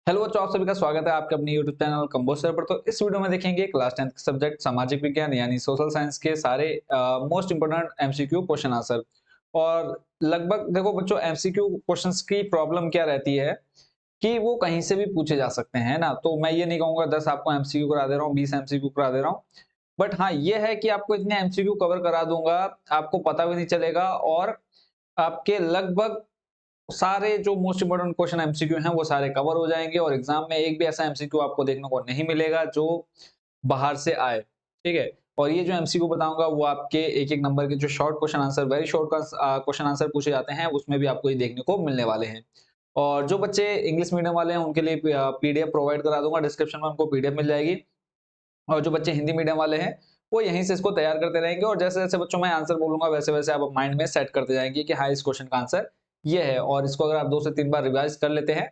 Hello बच्चों, आप सभी का स्वागत है आपके अपने YouTube चैनल कंबोसर पर। तो इस वीडियो में देखेंगे क्लास 10th के सब्जेक्ट सामाजिक विज्ञान यानी सोशल साइंस के सारे most important MCQ question answer. और लगभग देखो बच्चों, एमसीक्यू क्वेश्चंस की प्रॉब्लम क्या रहती है कि वो कहीं से भी पूछे जा सकते हैं ना। तो मैं ये नहीं कहूंगा 10 आपको एमसीक्यू करा दे रहा हूँ, 20 एमसीक्यू करा दे रहा हूँ। बट हाँ, ये है कि आपको इतने एमसीक्यू कवर करा दूंगा, आपको पता भी नहीं चलेगा और आपके लगभग सारे जो मोस्ट इंपोर्टेंट क्वेश्चन एमसीक्यू हैं वो सारे कवर हो जाएंगे और एग्जाम में एक भी ऐसा एमसीक्यू आपको देखने को नहीं मिलेगा जो बाहर से आए। ठीक है। और ये जो एमसीक्यू बताऊंगा वो आपके एक एक नंबर के जो short question answer, very short question answer पूछे जाते हैं, उसमें भी आपको ये देखने को मिलने वाले हैं। और जो बच्चे इंग्लिश मीडियम वाले हैं उनके लिए पीडीएफ प्रोवाइड करा दूंगा, डिस्क्रिप्शन में उनको पीडीएफ मिल जाएगी। और जो बच्चे हिंदी मीडियम वाले हैं वो यहीं से इसको तैयार करते रहेंगे और जैसे जैसे बच्चों मैं आंसर बोलूंगा वैसे वैसे आप माइंड में सेट करते जाएंगे कि हाँ, इस क्वेश्चन का आंसर ये है। और इसको अगर आप 2 से 3 बार रिवाइज कर लेते हैं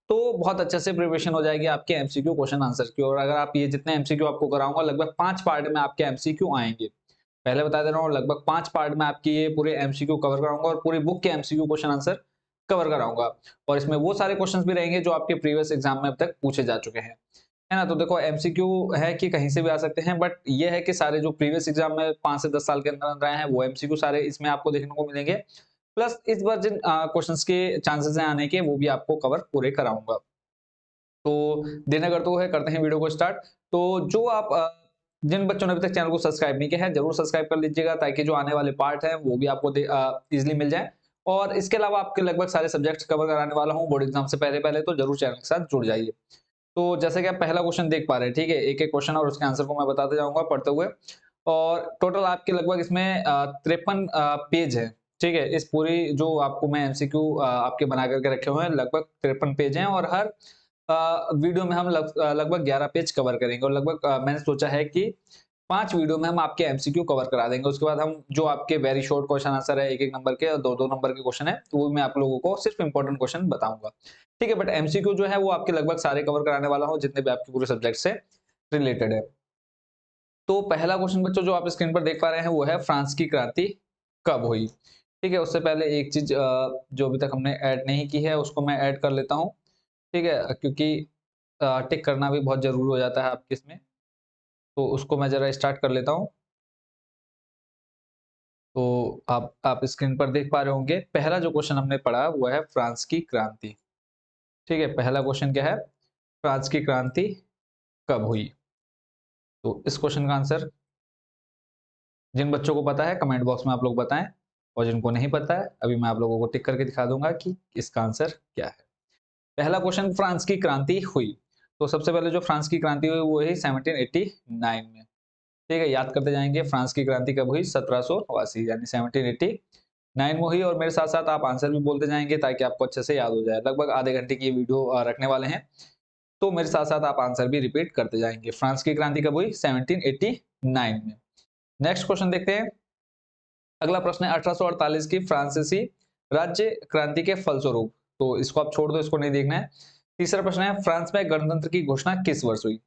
तो बहुत अच्छे से प्रिपरेशन हो जाएगी आपके एमसीक्यू क्वेश्चन आंसर की। और अगर आप ये जितने एमसीक्यू आपको कराऊंगा लगभग 5 पार्ट में आपके एमसीक्यू आएंगे। पहले बता दे रहा हूँ, लगभग 5 पार्ट में आपकी ये पूरे एमसीक्यू कवर कराऊंगा और पूरी बुक के एमसीक्यू क्वेश्चन आंसर कवर कराऊंगा। और इसमें वो सारे क्वेश्चंस भी रहेंगे जो आपके प्रीवियस एग्जाम में अब तक पूछे जा चुके हैं, है ना। तो देखो, एमसीक्यू है कि कहीं से भी आ सकते हैं, बट ये है कि सारे जो प्रीवियस एग्जाम में 5 से 10 साल के अंदर अंदर आए हैं वो एमसीक्यू सारे इसमें आपको देखने को मिलेंगे। प्लस इस बार जिन क्वेश्चंस के चांसेस हैं आने के वो भी आपको कवर पूरे कराऊंगा। तो देर न करते हुए करते हैं वीडियो को स्टार्ट। तो जो आप जिन बच्चों ने अभी तक चैनल को सब्सक्राइब नहीं किया है जरूर सब्सक्राइब कर लीजिएगा ताकि जो आने वाले पार्ट है वो भी आपको इजिली मिल जाए। और इसके अलावा आपके लगभग सारे सब्जेक्ट्स कवर कराने वाला हूँ बोर्ड एग्जाम से पहले पहले, तो जरूर चैनल के साथ जुड़ जाइए। तो जैसे कि आप पहला क्वेश्चन देख पा रहे हैं, ठीक है, एक एक क्वेश्चन और उसके आंसर को मैं बताते जाऊंगा पढ़ते हुए। और टोटल आपके लगभग इसमें 53 पेज है। ठीक है, इस पूरी जो आपको मैं एमसीक्यू आपके बना करके रखे हुए हैं लगभग 53 पेज हैं और हर वीडियो में हम लगभग 11 पेज कवर करेंगे। और लगभग मैंने सोचा है कि 5 वीडियो में हम आपके एमसीक्यू कवर करा देंगे। उसके बाद हम जो आपके वेरी शॉर्ट क्वेश्चन आंसर है, एक एक नंबर के और दो दो नंबर के क्वेश्चन है, तो वो मैं आप लोगों को सिर्फ इंपॉर्टेंट क्वेश्चन बताऊंगा। ठीक है, बट एमसीक्यू जो है वो आपके लगभग सारे कवर कराने वाला हूँ जितने भी आपके पूरे सब्जेक्ट से रिलेटेड है। तो पहला क्वेश्चन बच्चों जो आप स्क्रीन पर देख पा रहे हैं वो है फ्रांस की क्रांति कब हुई। ठीक है, उससे पहले एक चीज जो अभी तक हमने ऐड नहीं की है उसको मैं ऐड कर लेता हूँ। ठीक है, क्योंकि टिक करना भी बहुत जरूरी हो जाता है आपके इसमें। तो उसको मैं जरा स्टार्ट कर लेता हूँ। तो आप स्क्रीन पर देख पा रहे होंगे, पहला जो क्वेश्चन हमने पढ़ा वो है फ्रांस की क्रांति। ठीक है, पहला क्वेश्चन क्या है, फ्रांस की क्रांति कब हुई। तो इस क्वेश्चन का आंसर जिन बच्चों को पता है कमेंट बॉक्स में आप लोग बताएं, और जिनको नहीं पता है अभी मैं आप लोगों को टिक करके दिखा दूंगा कि इसका आंसर क्या है। पहला क्वेश्चन, फ्रांस की क्रांति हुई। तो सबसे पहले जो फ्रांस की क्रांति हुई वो है 1789 में। ठीक है, याद करते जाएंगे फ्रांस की क्रांति कब हुई, 1789 यानी 1789 में हुई। और मेरे साथ साथ आप आंसर भी बोलते जाएंगे ताकि आपको अच्छे से याद हो जाए। लगभग आधे घंटे की वीडियो रखने वाले हैं, तो मेरे साथ साथ आप आंसर भी रिपीट करते जाएंगे। फ्रांस की क्रांति कब हुई, 1789 में। नेक्स्ट क्वेश्चन देखते हैं। अगला प्रश्न है 1848 की फ्रांसीसी राज्य क्रांति के फलस्वरूप। तो इसको आप छोड़ दो, इसको नहीं देखना है। तीसरा प्रश्न है फ्रांस में गणतंत्र की घोषणा किस वर्ष हुई।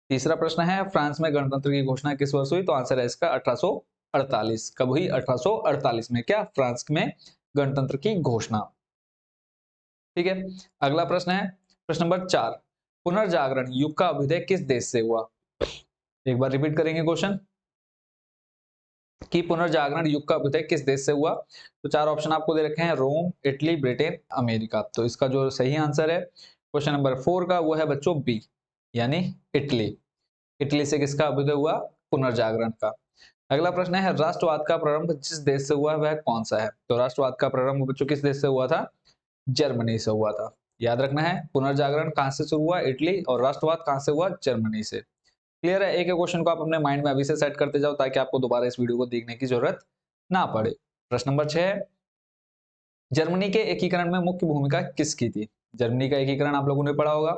तीसरा प्रश्न है फ्रांस में गणतंत्र की घोषणा किस वर्ष हुई। तो आंसर है इसका 1848। कब हुई, 1848 में क्या, फ्रांस में गणतंत्र की घोषणा। ठीक है, अगला प्रश्न है प्रश्न नंबर 4, पुनर्जागरण युग का अभ्युदय किस देश से हुआ। एक बार रिपीट करेंगे क्वेश्चन कि पुनर्जागरण युग का अभ्युदय किस देश से हुआ। तो 4 ऑप्शन आपको दे रखे हैं, रोम, इटली, ब्रिटेन, अमेरिका। तो इसका जो सही आंसर है क्वेश्चन नंबर 4 का वो है बच्चों बी, यानी इटली। इटली से किसका अभ्युदय हुआ, पुनर्जागरण का। अगला प्रश्न है राष्ट्रवाद का प्रारंभ जिस देश से हुआ वह कौन सा है। तो राष्ट्रवाद का प्रारंभ बच्चों किस देश से हुआ था, जर्मनी से हुआ था। याद रखना है, पुनर्जागरण कहां से शुरू हुआ, इटली, और राष्ट्रवाद कहां से हुआ, जर्मनी से। क्लियर है, एक एक क्वेश्चन को आप अपने माइंड में अभी से सेट करते जाओ ताकि आपको दोबारा इस वीडियो को देखने की जरूरत ना पड़े। प्रश्न नंबर 6 है जर्मनी के एकीकरण में मुख्य भूमिका किसकी थी। जर्मनी का एकीकरण आप लोगों ने पढ़ा होगा।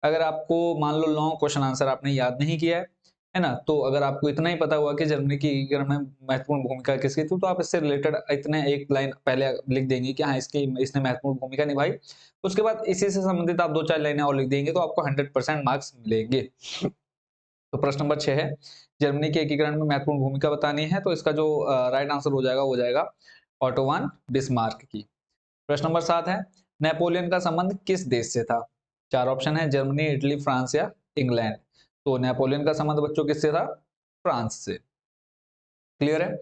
अगर आपको मान लो लॉन्ग क्वेश्चन आंसर आपने याद नहीं किया है ना, तो अगर आपको इतना ही पता हुआ कि जर्मनी की एकीकरण में महत्वपूर्ण भूमिका किसकी थी, तो आप इससे रिलेटेड इतने एक लाइन पहले लिख देंगे कि हाँ इसकी इसने महत्वपूर्ण भूमिका निभाई। उसके बाद इसी से संबंधित आप 2-4 लाइनें और लिख देंगे तो आपको 100% मार्क्स मिलेंगे। तो प्रश्न नंबर 6 है जर्मनी के एकीकरण में महत्वपूर्ण भूमिका बतानी है। तो इसका जो राइट आंसर हो जाएगा वो जाएगा ऑटो वान बिस्मार्क की। प्रश्न नंबर 7 है नेपोलियन का संबंध किस देश से था। चार ऑप्शन है, जर्मनी, इटली, फ्रांस या इंग्लैंड। तो नेपोलियन का संबंध बच्चों किससे था? फ्रांस से। क्लियर है।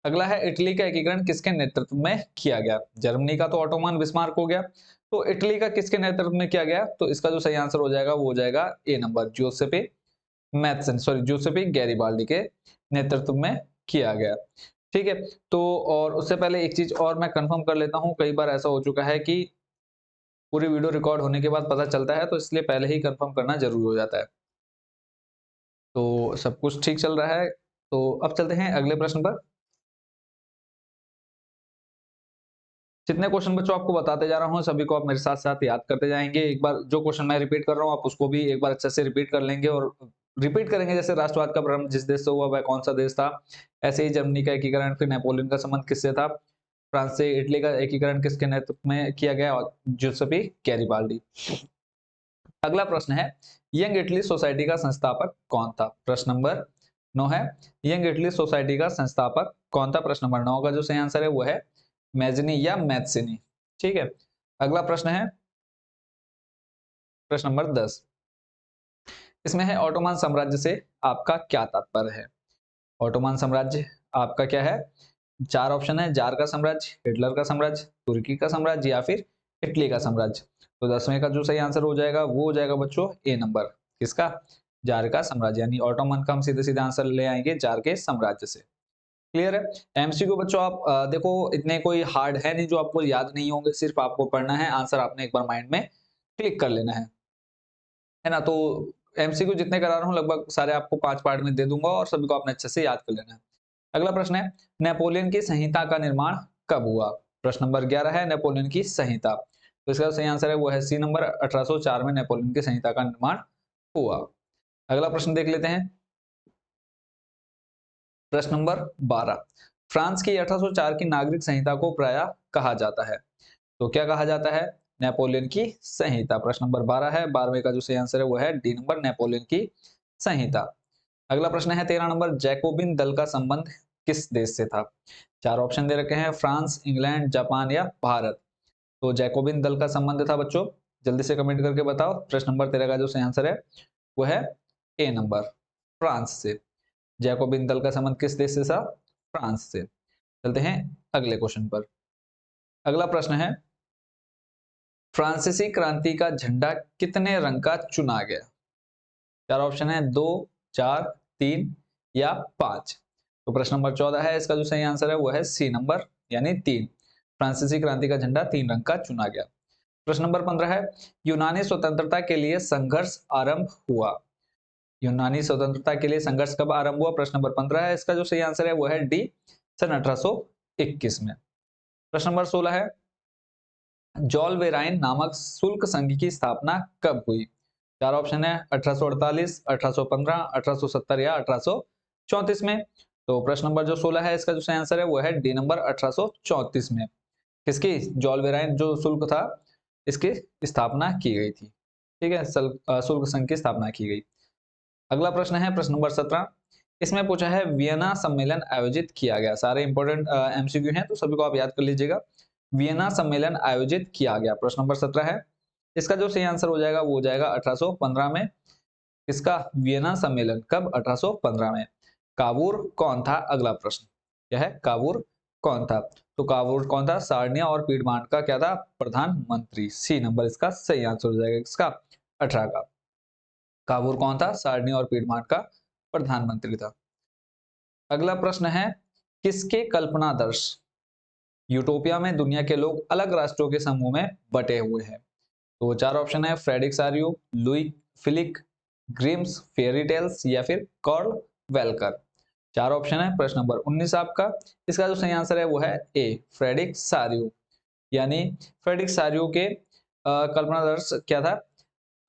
अगला है, इटली का एकीकरण किसके नेतृत्व में किया गया? जर्मनी का तो ऑटोमान बिस्मार्क हो गया, तो इटली का किसके नेतृत्व में किया गया? तो इसका जो सही आंसर हो जाएगा वो हो जाएगा ए नंबर, जोसेपे मैथसन, सॉरी जोसेपी गैरिबाल्डी के नेतृत्व में किया गया। ठीक है। तो और उससे पहले एक चीज और मैं कंफर्म कर लेता हूं, कई बार ऐसा हो चुका है कि पूरी वीडियो रिकॉर्ड होने के बाद पता चलता है, तो इसलिए पहले ही कंफर्म करना जरूरी हो जाता है। तो सब कुछ ठीक चल रहा है, तो अब चलते हैं अगले प्रश्न पर। जितने क्वेश्चन बच्चों आपको बताते जा रहा हूँ सभी को आप मेरे साथ साथ याद करते जाएंगे। एक बार जो क्वेश्चन मैं रिपीट कर रहा हूँ आप उसको भी एक बार अच्छे से रिपीट कर लेंगे, और रिपीट करेंगे जैसे राष्ट्रवाद का प्रारंभ जिस देश से हुआ वह कौन सा देश था, ऐसे ही जर्मनी का एकीकरण, फिर नेपोलियन का संबंध किससे था, फ्रांस से इटली का एकीकरण किसके नेतृत्व में किया गया, और जुसेपी गैरिबाल्डी। अगला प्रश्न है, यंग इटली सोसाइटी का संस्थापक कौन था? प्रश्न नंबर 9 है, यंग इटली सोसाइटी का संस्थापक कौन था? प्रश्न नंबर 9 का जो सही आंसर है वो है मैजनी या मैथसिनी। ठीक है। अगला प्रश्न है प्रश्न नंबर 10, इसमें है ऑटोमान साम्राज्य से आपका क्या तात्पर्य है? ऑटोमान साम्राज्य आपका क्या है? चार ऑप्शन है, जार का साम्राज्य, हिटलर का साम्राज्य, तुर्की का साम्राज्य या फिर इटली का साम्राज्य। तो 10वें का जो सही आंसर हो जाएगा वो हो जाएगा बच्चों ए नंबर, किसका? जार का साम्राज्य, यानी ऑटोमन का हम सीधे सीधे आंसर ले आएंगे जार के साम्राज्य से। क्लियर है। एमसीक्यू बच्चों आप देखो इतने कोई हार्ड है नहीं जो आपको याद नहीं होंगे, सिर्फ आपको पढ़ना है, आंसर आपने एक बार माइंड में क्लिक कर लेना है ना। तो एमसीक्यू जितने करा रहा हूँ लगभग सारे आपको 5 पार्ट में दे दूंगा और सभी को आपने अच्छे से याद कर लेना है। अगला प्रश्न है, नेपोलियन की संहिता का निर्माण कब हुआ? प्रश्न नंबर 11 है, नेपोलियन की संहिता। तो इसका सही आंसर है वो है सी नंबर, 1804 में नेपोलियन की संहिता का निर्माण हुआ। अगला प्रश्न देख लेते हैं, प्रश्न नंबर 12, फ्रांस की 1804 की नागरिक संहिता को प्रायः कहा जाता है? तो क्या कहा जाता है? नेपोलियन की संहिता। प्रश्न नंबर 12 है, 12वें का जो सही आंसर है वो है डी नंबर, नेपोलियन की संहिता। अगला प्रश्न है 13 नंबर, जैकोबिन दल का संबंध किस देश से था? चार ऑप्शन दे रखे हैं, फ्रांस, इंग्लैंड, जापान या भारत। तो जैकोबिन दल का संबंध था बच्चों, जल्दी से कमेंट करके बताओ। प्रश्न नंबर 13 का जो सही आंसर है वो है ए नंबर, फ्रांस से। जैकोबिन दल का संबंध किस देश से था? फ्रांस से। चलते हैं अगले क्वेश्चन पर। अगला प्रश्न है, फ्रांसीसी क्रांति का झंडा कितने रंग का चुना गया? चार ऑप्शन है, 2, 4, 3 या 5। तो प्रश्न नंबर 14 है, इसका जो सही आंसर है वो है सी नंबर, यानी 3। फ्रांसीसी क्रांति का झंडा 3 रंग का चुना गया। प्रश्न नंबर 15 है, यूनानी स्वतंत्रता के लिए संघर्ष आरंभ हुआ? यूनानी स्वतंत्रता के लिए संघर्ष कब आरंभ हुआ? प्रश्न नंबर 15 है, इसका जो सही आंसर है वो है डी, सन 1821 में। प्रश्न नंबर 16 है, जॉल वेराइन नामक शुल्क संघ की स्थापना कब हुई? चार ऑप्शन है, 1848, 1815, 1870 या 1834 में। तो प्रश्न नंबर जो 16 है इसका जो सही आंसर है वो है डी नंबर, 1834 में। किसकी? जॉल वेराइन जो शुल्क था इसकी स्थापना की गई थी। ठीक है, शुल्क संघ की स्थापना की गई। अगला प्रश्न है प्रश्न नंबर 17, इसमें पूछा है वियना सम्मेलन आयोजित किया गया। सारे इंपॉर्टेंट एमसीक्यू हैं तो सभी को आप याद कर लीजिएगा। वियना सम्मेलन आयोजित किया गया, प्रश्न नंबर 17 है। इसका जो सही आंसर हो जाएगा वो हो जाएगा 1815 में। इसका वियना सम्मेलन कब? 1815 में। कावूर कौन था? अगला प्रश्न क्या है, कावूर कौन था? तो कावूर कौन था? सार्डिया और पीडमांट का क्या था? प्रधानमंत्री। सी नंबर इसका सही आंसर हो जाएगा, इसका 18 का। कावूर कौन था? सारणी और पीडमांट का प्रधानमंत्री था। अगला प्रश्न है, किसके कल्पनादर्श यूटोपिया में दुनिया के लोग अलग राष्ट्रों के समूह में बटे हुए हैं? तो चार ऑप्शन है, फ्रेडरिक सारियो, लुई फिलिक, ग्रिम्स फेयरी टेल्स या फिर कार्ल वेलकर। चार ऑप्शन है, प्रश्न नंबर 19 आपका। इसका जो सही आंसर है वो है ए, फ्रेडरिक सारियो। यानी फ्रेडरिक सारियो के कल्पनादर्श क्या था?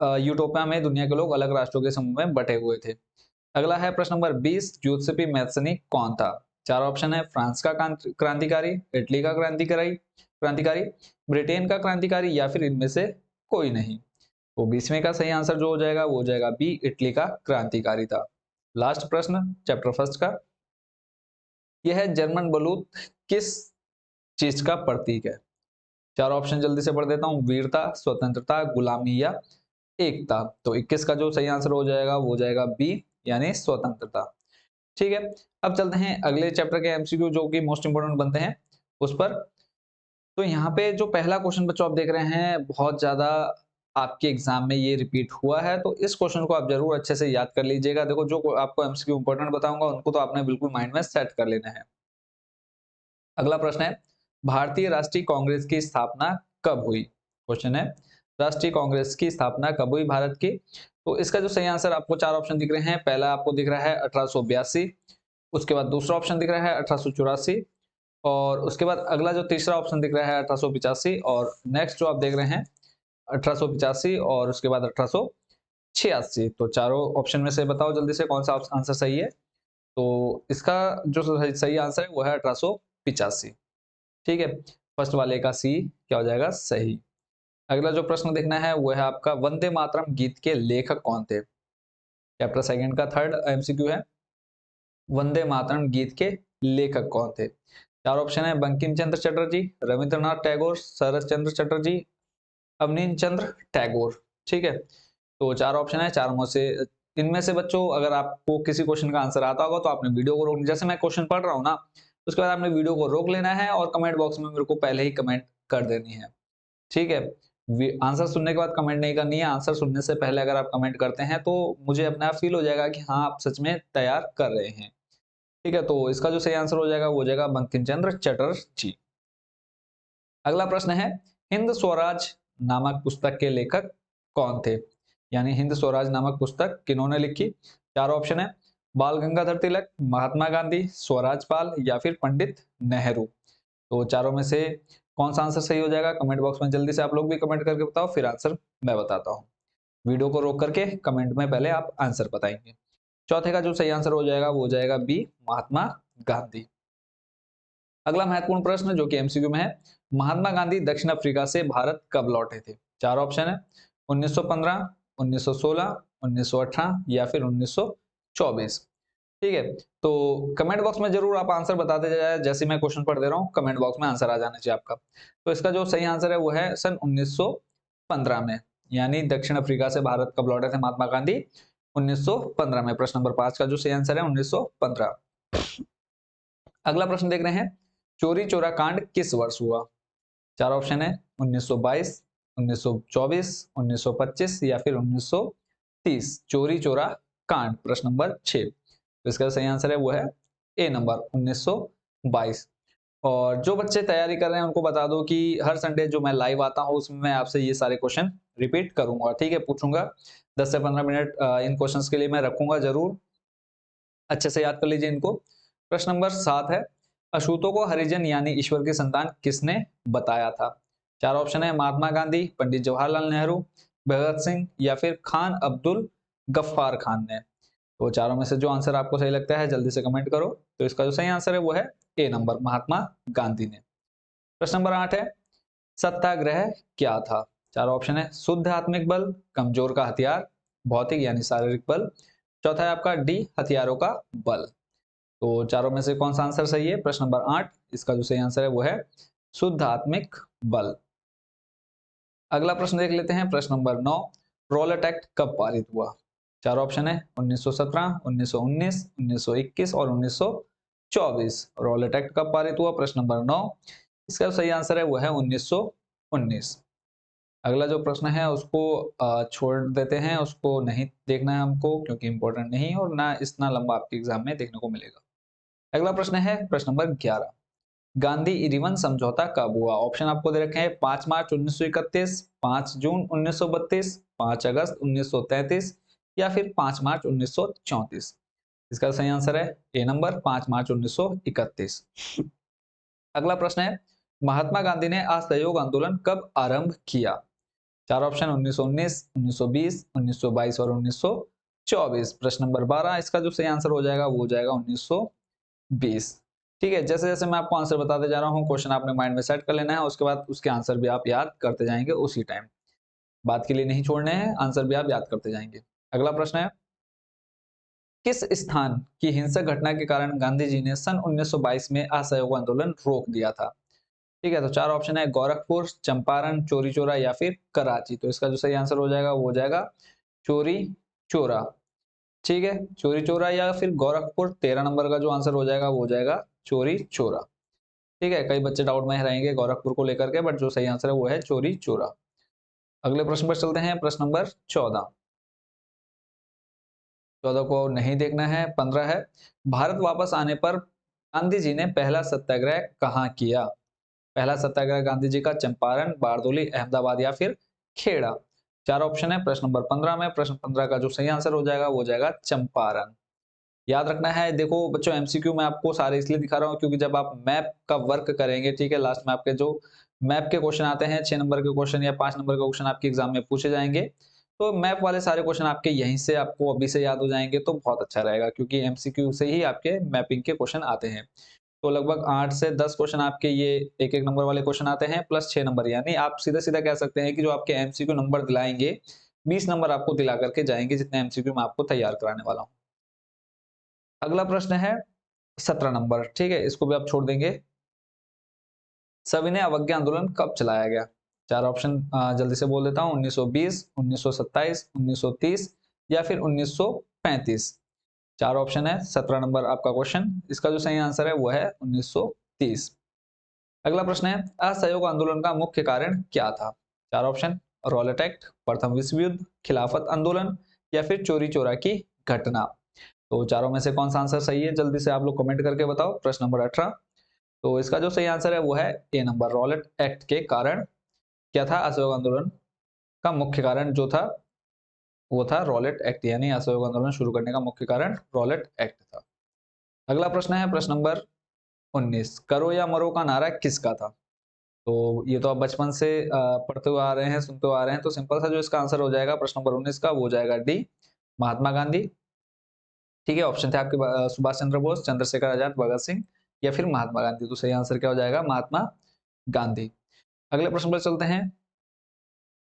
यूटोपिया में दुनिया के लोग अलग राष्ट्रों के समूह में बटे हुए थे। अगला है प्रश्न नंबर 20, ज्यूसेपी मैथ्सनी कौन था? चार ऑप्शन है, फ्रांस का क्रांतिकारी, इटली का क्रांतिकारी क्रांतिकारी ब्रिटेन का क्रांतिकारी या फिर इनमें से कोई नहीं। तो 20वें का सही आंसर जो हो जाएगा वो हो जाएगा बी, इटली का क्रांतिकारी था। लास्ट प्रश्न चैप्टर फर्स्ट का, यह है जर्मन बलूत किस चीज का प्रतीक है? चार ऑप्शन जल्दी से पढ़ देता हूं, वीरता, स्वतंत्रता, गुलामी या एकता। तो 21 का जो सही आंसर हो जाएगा वो जाएगा बी, यानी स्वतंत्रता। ठीक है, अब चलते हैं अगले चैप्टर के एमसीक्यू जो कि मोस्ट इंपोर्टेंट बनते हैं उस पर। तो यहाँ पे जो पहला क्वेश्चन बच्चों आप देख रहे हैं, बहुत ज्यादा आपके एग्जाम में ये रिपीट हुआ है, तो इस क्वेश्चन को आप जरूर अच्छे से याद कर लीजिएगा। देखो, जो आपको एमसीक्यू इंपॉर्टेंट बताऊंगा उनको तो आपने बिल्कुल माइंड में सेट कर लेना है। अगला प्रश्न है, भारतीय राष्ट्रीय कांग्रेस की स्थापना कब हुई? क्वेश्चन है, राष्ट्रीय कांग्रेस की स्थापना कब हुई भारत की? तो इसका जो सही आंसर, आपको चार ऑप्शन दिख रहे हैं। पहला आपको दिख रहा है 1882, उसके बाद दूसरा ऑप्शन दिख रहा है 1884, और उसके बाद अगला जो तीसरा ऑप्शन दिख रहा है 1885, और नेक्स्ट जो आप देख रहे हैं 1885, और उसके बाद 1886। तो चारों ऑप्शन में से बताओ जल्दी से कौन सा आंसर सही है। तो इसका जो सही आंसर है वो है 1885। ठीक है, फर्स्ट वाले का सी क्या हो जाएगा, सही। अगला जो प्रश्न देखना है वो है आपका, वंदे मातरम गीत के लेखक कौन थे? चैप्टर सेकंड का थर्ड एमसीक्यू है, वंदे मातरम गीत के लेखक कौन थे? चार ऑप्शन है, बंकिम चंद्र चटर्जी, रविंद्रनाथ टैगोर, शरत चंद्र चटर्जी, अवनीश चंद्र टैगोर। ठीक है, तो चार ऑप्शन है, चार में से इनमें से बच्चों अगर आपको किसी क्वेश्चन का आंसर आता होगा तो आपने वीडियो को रोक, जैसे मैं क्वेश्चन पढ़ रहा हूँ ना, उसके बाद आपने वीडियो को रोक लेना है और कमेंट बॉक्स में मेरे को पहले ही कमेंट कर देनी है। ठीक है, आंसर सुनने के बाद कमेंट नहीं करनी है, आंसर सुनने से पहले अगर आप कमेंट करते हैं तो मुझे अपने आप फील हो जाएगा कि हाँ आप सच में तैयार कर रहे हैं। ठीक है, तो इसका जो सही आंसर हो जाएगा वो हो जाएगा बंकिम चंद्र चटर्जी। अगला प्रश्न है, हिंद स्वराज नामक पुस्तक के लेखक कौन थे? यानी हिंद स्वराज नामक पुस्तक किन्होंने लिखी? चार ऑप्शन है, बाल गंगाधर तिलक, महात्मा गांधी, स्वराज पाल, या फिर पंडित नेहरू। तो चारों में से कौन सा आंसर सही हो जाएगा? कमेंट बॉक्स में जल्दी से आप लोग भी कमेंट करके बताओ, फिर आंसर मैं बताता हूँ। वीडियो को रोक करके कमेंट में पहले आप आंसर बताएंगे। चौथे का जो सही आंसर हो जाएगा वो हो जाएगा बी, महात्मा गांधी। अगला महत्वपूर्ण प्रश्न जो कि एमसीक्यू में है, महात्मा गांधी दक्षिण अफ्रीका से भारत कब लौटे थे? चार ऑप्शन है, 1915, 1916, 1918, या फिर 1924। ठीक है, तो कमेंट बॉक्स में जरूर आप आंसर बताते जाए, जैसे मैं क्वेश्चन पढ़ दे रहा हूँ कमेंट बॉक्स में आंसर आ जाना चाहिए आपका। तो इसका जो सही आंसर है वो है सन 1915 में, यानी दक्षिण अफ्रीका से भारत कब लौटे थे महात्मा गांधी? 1915 में। प्रश्न नंबर 5 का जो सही आंसर है 1915। अगला प्रश्न देख रहे हैं, चोरी चोरा कांड किस वर्ष हुआ? चार ऑप्शन है, 1922, 1924, 1925, या फिर 1930। चोरी चोरा कांड, प्रश्न नंबर 6। तो इसका सही आंसर है वो है ए नंबर, 1922। और जो बच्चे तैयारी कर रहे हैं उनको बता दो कि हर संडे जो मैं लाइव आता हूँ उसमें मैं आपसे ये सारे क्वेश्चन रिपीट करूंगा। ठीक है, पूछूंगा 10 से 15 मिनट इन क्वेश्चंस के लिए मैं रखूंगा जरूर। अच्छे से याद कर लीजिए इनको। प्रश्न नंबर 7 है, अछूतों को हरिजन यानी ईश्वर की संतान किसने बताया था? चार ऑप्शन है, महात्मा गांधी, पंडित जवाहरलाल नेहरू, भगत सिंह, या फिर खान अब्दुल गफ्फार खान ने। तो चारों में से जो आंसर आपको सही लगता है जल्दी से कमेंट करो। तो इसका जो सही आंसर है वो है ए नंबर, महात्मा गांधी ने। प्रश्न नंबर 8 है, सत्याग्रह क्या था? चार ऑप्शन है, शुद्ध आत्मिक बल, कमजोर का हथियार, भौतिक यानी शारीरिक बल, चौथा है आपका डी, हथियारों का बल। तो चारों में से कौन सा आंसर सही है? प्रश्न नंबर 8, इसका जो सही आंसर है वो है शुद्ध आत्मिक बल। अगला प्रश्न देख लेते हैं, प्रश्न नंबर 9, रॉलेट एक्ट कब पारित हुआ? चार ऑप्शन है, 1917, 1919, 1921 और 1924। रॉलेट एक्ट कब पारित हुआ? प्रश्न नंबर 9, इसका सही आंसर है वो है 1919। अगला जो प्रश्न है उसको छोड़ देते हैं, उसको नहीं देखना है हमको क्योंकि इंपॉर्टेंट नहीं है और ना इतना लंबा आपके एग्जाम में देखने को मिलेगा। अगला प्रश्न है प्रश्न नंबर 11, गांधी इरविन समझौता कब हुआ? ऑप्शन आपको दे रखे हैं, 5 मार्च 1931, 5 जून 1932, 5 अगस्त 1933, या फिर 5 मार्च 1934। इसका सही आंसर है ए नंबर, 5 मार्च 1931। अगला प्रश्न है, महात्मा गांधी ने असहयोग आंदोलन कब आरंभ किया? चार ऑप्शन, 1919, 1920, 1922 और 1924। प्रश्न नंबर 12, इसका जो सही आंसर हो जाएगा वो हो जाएगा 1920। ठीक है, जैसे जैसे मैं आपको आंसर बताते जा रहा हूँ क्वेश्चन आपने माइंड में सेट कर लेना है, उसके बाद उसके आंसर भी आप याद करते जाएंगे उसी टाइम। बात के लिए नहीं छोड़ने हैं, आंसर भी आप याद करते जाएंगे। अगला प्रश्न है, किस स्थान की हिंसक घटना के कारण गांधी जी ने सन 1922 में असहयोग आंदोलन रोक दिया था? ठीक है, तो चार ऑप्शन है, गोरखपुर, चंपारण, चौरी चौरा या फिर कराची। तो इसका जो सही आंसर हो जाएगा वो हो जाएगा चौरी चौरा। ठीक है, चौरी चौरा या फिर गोरखपुर, 13 नंबर का जो आंसर हो जाएगा वो हो जाएगा चौरी चौरा। ठीक है, कई बच्चे डाउट में रहेंगे गोरखपुर को लेकर के, बट जो सही आंसर है वो है चौरी चौरा। अगले प्रश्न पर चलते हैं, प्रश्न नंबर 14। 14 को नहीं देखना है, 15 है, भारत वापस आने पर गांधी जी ने पहला सत्याग्रह कहाँ किया? पहला सत्याग्रह गांधी जी का चंपारण, बारदोली, अहमदाबाद या फिर खेड़ा। चार ऑप्शन है प्रश्न नंबर 15 में। प्रश्न 15 का जो सही आंसर हो जाएगा वो हो जाएगा चंपारण। याद रखना है, देखो बच्चों एमसीक्यू मैं आपको सारे इसलिए दिखा रहा हूँ क्योंकि जब आप मैप का वर्क करेंगे, ठीक है, लास्ट में आपके जो मैप के क्वेश्चन आते हैं, 6 नंबर के क्वेश्चन या 5 नंबर के क्वेश्चन आपके एग्जाम में पूछे जाएंगे, तो मैप वाले सारे क्वेश्चन आपके यहीं से आपको अभी से याद हो जाएंगे तो बहुत अच्छा रहेगा, क्योंकि एमसीक्यू से ही आपके मैपिंग के क्वेश्चन आते हैं। तो लगभग 8 से 10 क्वेश्चन आपके ये एक-एक नंबर वाले क्वेश्चन आते हैं प्लस 6 नंबर, यानी आप सीधा-सीधा कह सकते हैं कि जो आपके एमसीक्यू नंबर दिलाएँगे, 20 नंबर आपको दिला करके जाएँगे, जितने एमसीक्यू मैं आपको तैयार कराने वाला हूँ। अगला प्रश्न है 17 नंबर, ठीक है, इसको भी आप छोड़ देंगे। सविनय अवज्ञा आंदोलन कब चलाया गया? 4 ऑप्शन जल्दी से बोल देता हूँ, 1920, 1927, 1930 या फिर 1935। 4 ऑप्शन है, 17 नंबर आपका क्वेश्चन। इसका जो सही आंसर है वो है 1930। अगला प्रश्न है, असहयोग आंदोलन का मुख्य कारण क्या था? 4 ऑप्शन, रॉलेट एक्ट, प्रथम विश्व युद्ध, खिलाफत आंदोलन या फिर चोरी चोरा की घटना। तो चारों में से कौन सा आंसर सही है, जल्दी से आप लोग कमेंट करके बताओ। प्रश्न नंबर 18। तो इसका जो सही आंसर है वो है ए नंबर, रॉलेट एक्ट के कारण क्या था? असहयोग आंदोलन का मुख्य कारण जो था वो था रॉलेट एक्ट, यानी असहयोग आंदोलन शुरू करने का मुख्य कारण रॉलेट एक्ट था। अगला प्रश्न है प्रश्न नंबर 19, करो या मरो का नारा किसका था? तो ये तो आप बचपन से पढ़ते हुए आ रहे हैं, सुनते हुए आ रहे हैं, तो सिंपल सा जो इसका आंसर हो जाएगा प्रश्न नंबर 19 का वो हो जाएगा डी, महात्मा गांधी। ठीक है, ऑप्शन थे आपके सुभाष चंद्र बोस, चंद्रशेखर आजाद, भगत सिंह या फिर महात्मा गांधी। तो सही आंसर क्या हो जाएगा? महात्मा गांधी। अगले प्रश्न पर चलते हैं।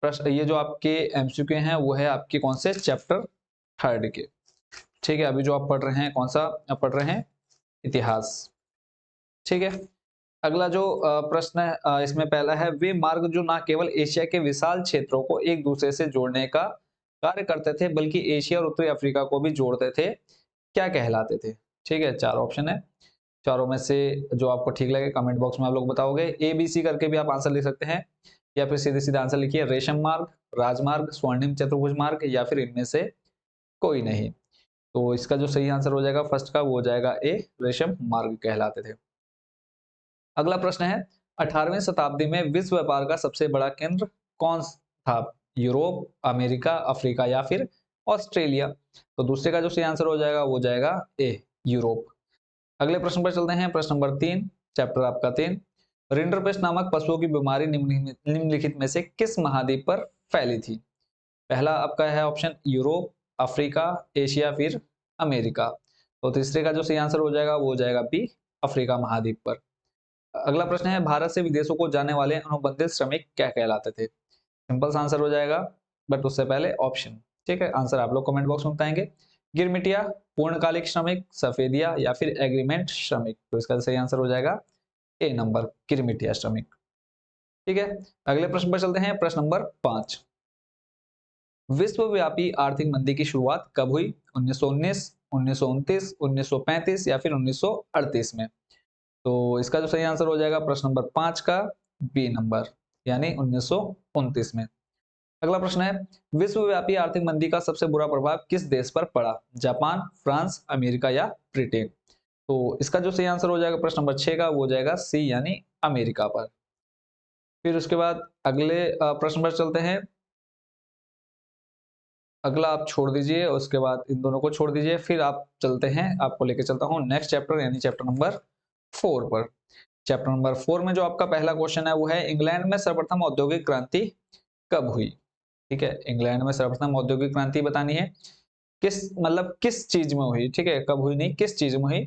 प्रश्न ये जो आपके एमसीक्यू हैं वो है आपके कौन से चैप्टर थर्ड के। ठीक है, अभी जो आप पढ़ रहे हैं कौन सा आप पढ़ रहे हैं? इतिहास। ठीक है, अगला जो प्रश्न है इसमें पहला है, वे मार्ग जो न केवल एशिया के विशाल क्षेत्रों को एक दूसरे से जोड़ने का कार्य करते थे बल्कि एशिया और उत्तरी अफ्रीका को भी जोड़ते थे, क्या कहलाते थे? ठीक है, चार ऑप्शन है, चारों में से जो आपको ठीक लगे कमेंट बॉक्स में आप लोग बताओगे। ए बी सी करके भी आप आंसर लिख सकते हैं या फिर सीधे सीधे आंसर लिखिए, रेशम मार्ग, राजमार्ग, स्वर्णिम चतुर्भुज मार्ग या फिर इनमें से कोई नहीं। तो इसका जो सही आंसर हो जाएगा फर्स्ट का वो हो जाएगा ए, रेशम मार्ग कहलाते थे। अगला प्रश्न है, 18वीं शताब्दी में विश्व व्यापार का सबसे बड़ा केंद्र कौन था? यूरोप, अमेरिका, अफ्रीका या फिर ऑस्ट्रेलिया। तो दूसरे का जो सही आंसर हो जाएगा वो जाएगा ए, यूरोप। अगले प्रश्न पर चलते हैं, प्रश्न नंबर 3, चैप्टर आपका 3, रिंडरपेस्ट नामक पशुओं की बीमारी निम्नलिखित में से किस महाद्वीप पर फैली थी? पहला आपका है ऑप्शन यूरोप, अफ्रीका, एशिया फिर अमेरिका। तो तीसरे का जो सही आंसर हो जाएगा वो हो जाएगा बी, अफ्रीका महाद्वीप पर। अगला प्रश्न है, भारत से विदेशों को जाने वाले अनुबंधित श्रमिक क्या कहलाते थे? सिंपल सा आंसर हो जाएगा, बट उससे पहले ऑप्शन। ठीक है, आंसर आप लोग कमेंट बॉक्स में बताएंगे। गिरमिटिया, पूर्णकालिक श्रमिक, सफेदिया या फिर एग्रीमेंट श्रमिक। तो इसका सही आंसर हो जाएगा ए नंबर, गिरमिटिया श्रमिक। ठीक है, अगले प्रश्न पर चलते हैं, प्रश्न नंबर 5, विश्वव्यापी आर्थिक मंदी की शुरुआत कब हुई? 1919, 1929, 1935 या फिर 1938 में। तो इसका जो सही आंसर हो जाएगा प्रश्न नंबर 5 का बी नंबर, यानी 1929 में। अगला प्रश्न है, विश्वव्यापी आर्थिक मंदी का सबसे बुरा प्रभाव किस देश पर पड़ा? जापान, फ्रांस, अमेरिका या ब्रिटेन। तो इसका जो सही आंसर हो जाएगा प्रश्न नंबर 6 का वो हो जाएगा सी, यानी अमेरिका पर। फिर उसके बाद अगले प्रश्न पर चलते हैं। अगला आप छोड़ दीजिए, उसके बाद इन दोनों को छोड़ दीजिए, फिर आप चलते हैं, आपको लेके चलता हूँ नेक्स्ट चैप्टर, यानी चैप्टर नंबर 4 पर। चैप्टर नंबर 4 में जो आपका पहला क्वेश्चन है वो है, इंग्लैंड में सर्वप्रथम औद्योगिक क्रांति कब हुई? ठीक है, इंग्लैंड में सर्वप्रथम औद्योगिक क्रांति बतानी है, किस मतलब किस चीज में हुई? ठीक है, कब हुई नहीं, किस चीज में हुई?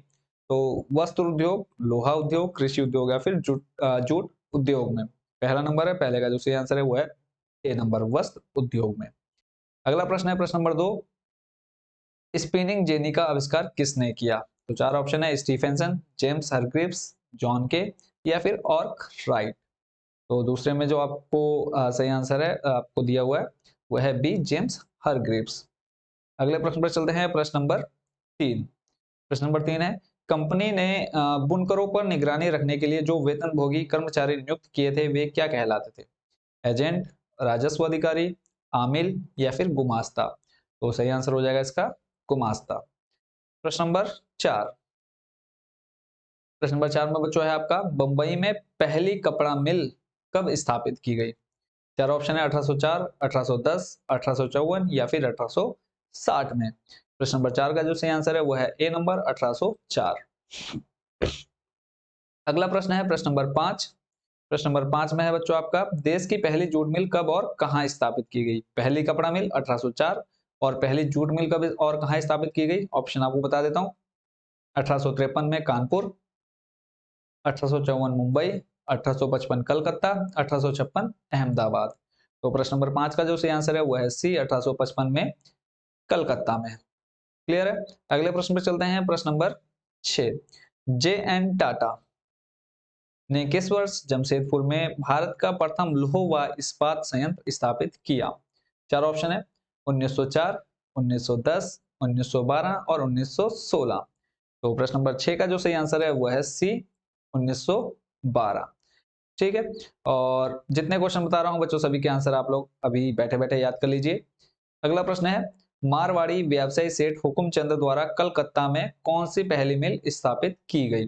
तो वस्त्र उद्योग, लोहा उद्योग, कृषि उद्योग या फिर जूट उद्योग में। पहला नंबर है, पहले का जो सही आंसर है वो है ए नंबर, वस्त्र उद्योग में। अगला प्रश्न है प्रश्न नंबर 2, स्पिनिंग जेनी का आविष्कार किसने किया? तो चार ऑप्शन है, स्टीफेंसन, जेम्स हरग्रीव्स, जॉन के या फिर ऑर्क राइट। तो दूसरे में जो आपको सही आंसर है आपको दिया हुआ है वो है बी, जेम्स हरग्रीव्स। अगले प्रश्न पर चलते हैं, प्रश्न नंबर 3। प्रश्न नंबर 3 है, कंपनी ने बुनकरों पर निगरानी रखने के लिए जो वेतनभोगी कर्मचारी नियुक्त किए थे वे क्या कहलाते थे? एजेंट, राजस्व अधिकारी, आमिल या फिर गुमास्ता? तो सही आंसर हो जाएगा इसका गुमास्ता। प्रश्न नंबर 4। प्रश्न नंबर 4 में बच्चों है आपका, बंबई में पहली कपड़ा मिल कब स्थापित की गई? चार ऑप्शन है 1804, 1810, 1854 या फिर 1860 में। प्रश्न नंबर 4 का जो सही आंसर है वो है ए नंबर 1804। अगला प्रश्न है प्रश्न नंबर 5। प्रश्न नंबर 5 में है बच्चों आपका, देश की पहली जूट मिल कब और कहां स्थापित की गई? पहली कपड़ा मिल 1804 और पहली जूट मिल कब और कहां स्थापित की गई? ऑप्शन आपको बता देता हूं। 1853 में कानपुर, 1854 मुंबई, 1855 कलकत्ता, 1856 अहमदाबाद। तो प्रश्न नंबर 5 का जो सही आंसर है वो है सी, 1855 में कलकत्ता में। क्लियर है? अगले प्रश्न पर चलते हैं, प्रश्न नंबर 6। जे एन टाटा ने किस वर्ष जमशेदपुर में भारत का प्रथम लौह व इस्पात संयंत्र स्थापित किया? चार ऑप्शन है 1904, 1910, 1912 और 1916। तो प्रश्न नंबर 6 का जो सही आंसर है वो है सी, 1912। ठीक है, और जितने क्वेश्चन बता रहा हूं बच्चों सभी के आंसर आप लोग अभी बैठे बैठे याद कर लीजिए। अगला प्रश्न है, मारवाड़ी व्यवसायी सेठ हुकुमचंद द्वारा कलकत्ता में कौन सी पहली मिल स्थापित की गई?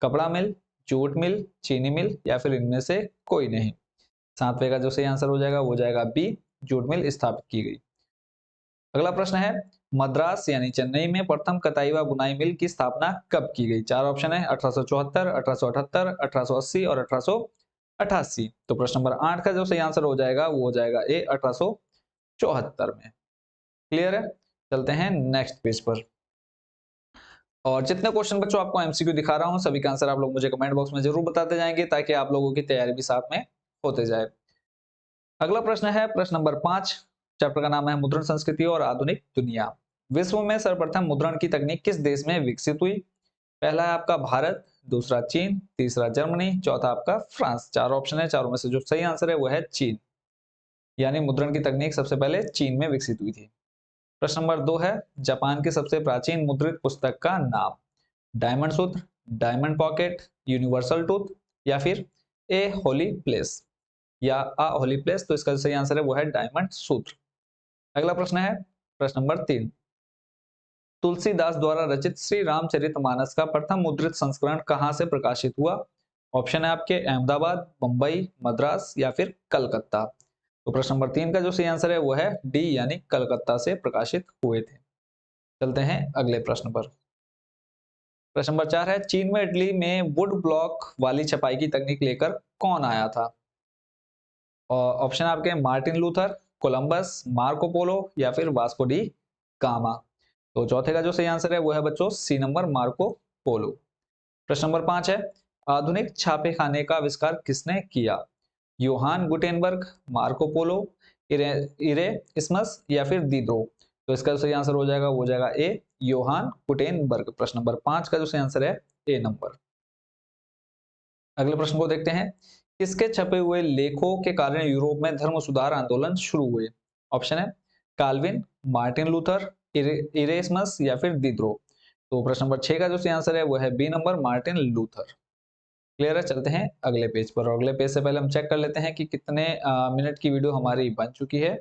कपड़ा मिल, जूट मिल, चीनी मिल या फिर इनमें से कोई नहीं? सातवें का जो सही आंसर हो जाएगा वो जाएगा बी, जूट मिल स्थापित की गई। अगला प्रश्न है, मद्रास यानी चेन्नई में प्रथम कताई व बुनाई मिल की स्थापना कब की गई? चार ऑप्शन है 1874, 1878, 1880 और 1888। तो प्रश्न नंबर 8 का जो सही आंसर हो जाएगा वो हो जाएगा ए, 1874 में। क्लियर है? चलते हैं नेक्स्ट पेज पर। और जितने क्वेश्चन बच्चों आपको एमसीक्यू दिखा रहा हूं सभी का आंसर आप लोग मुझे कमेंट बॉक्स में जरूर बताते जाएंगे ताकि आप लोगों की तैयारी भी साथ में होते जाए। अगला प्रश्न है प्रश्न नंबर 5। चैप्टर का नाम है मुद्रण संस्कृति और आधुनिक दुनिया। विश्व में सर्वप्रथम मुद्रण की तकनीक किस देश में विकसित हुई? पहला है आपका भारत, दूसरा चीन, तीसरा जर्मनी, चौथा आपका फ्रांस। चार ऑप्शन है, चारों में से जो सही आंसर है वो है चीन, यानी मुद्रण की तकनीक सबसे पहले चीन में विकसित हुई थी। प्रश्न नंबर 2 है, जापान की सबसे प्राचीन मुद्रित पुस्तक का नाम? डायमंड सूत्र, डायमंड पॉकेट, यूनिवर्सल टूथ या फिर ए होली प्लेस या अ होली प्लेस? तो इसका सही आंसर है वो है डायमंड सूत्र। अगला प्रश्न है प्रश्न नंबर 3। तुलसीदास द्वारा रचित श्री रामचरितमानस का प्रथम मुद्रित संस्करण कहां से प्रकाशित हुआ? ऑप्शन है आपके अहमदाबाद, मुंबई, मद्रास या फिर कलकत्ता। तो प्रश्न नंबर 3 का जो सही आंसर है वो है डी, यानी कलकत्ता से प्रकाशित हुए थे। चलते हैं अगले प्रश्न पर। प्रश्न नंबर 4 है, चीन में इटली में वुड ब्लॉक वाली छपाई की तकनीक लेकर कौन आया था? ऑप्शन आपके Martin Luther, Columbus, Marco Polo या फिर वास्को डी गामा। तो चौथे का जो सही आंसर है वो है बच्चों सी नंबर, मार्को पोलो। प्रश्न नंबर 5 है, आधुनिक छापे खाने का आविष्कार किसने किया? योहान गुटेनबर्ग, मार्को पोलो, इरेस्मस या फिर दीद्रो? तो इसका सही आंसर हो जाएगा वो जाएगा ए, योहान गुटेनबर्ग। प्रश्न नंबर 5 का जो सही आंसर है ए नंबर। अगले प्रश्न को देखते हैं, किसके छपे हुए लेखों के कारण यूरोप में धर्म सुधार आंदोलन शुरू हुए? ऑप्शन है काल्विन, मार्टिन लूथर, इरेस्मस या फिर दीद्रो। तो प्रश्न नंबर 6 का जो सही आंसर है वो है B number, Martin Luther. Clear है? चलते हैं अगले पेज पर। और अगले पेज से पहले हम चेक कर लेते हैं कि कितने मिनट की वीडियो हमारी बन चुकी है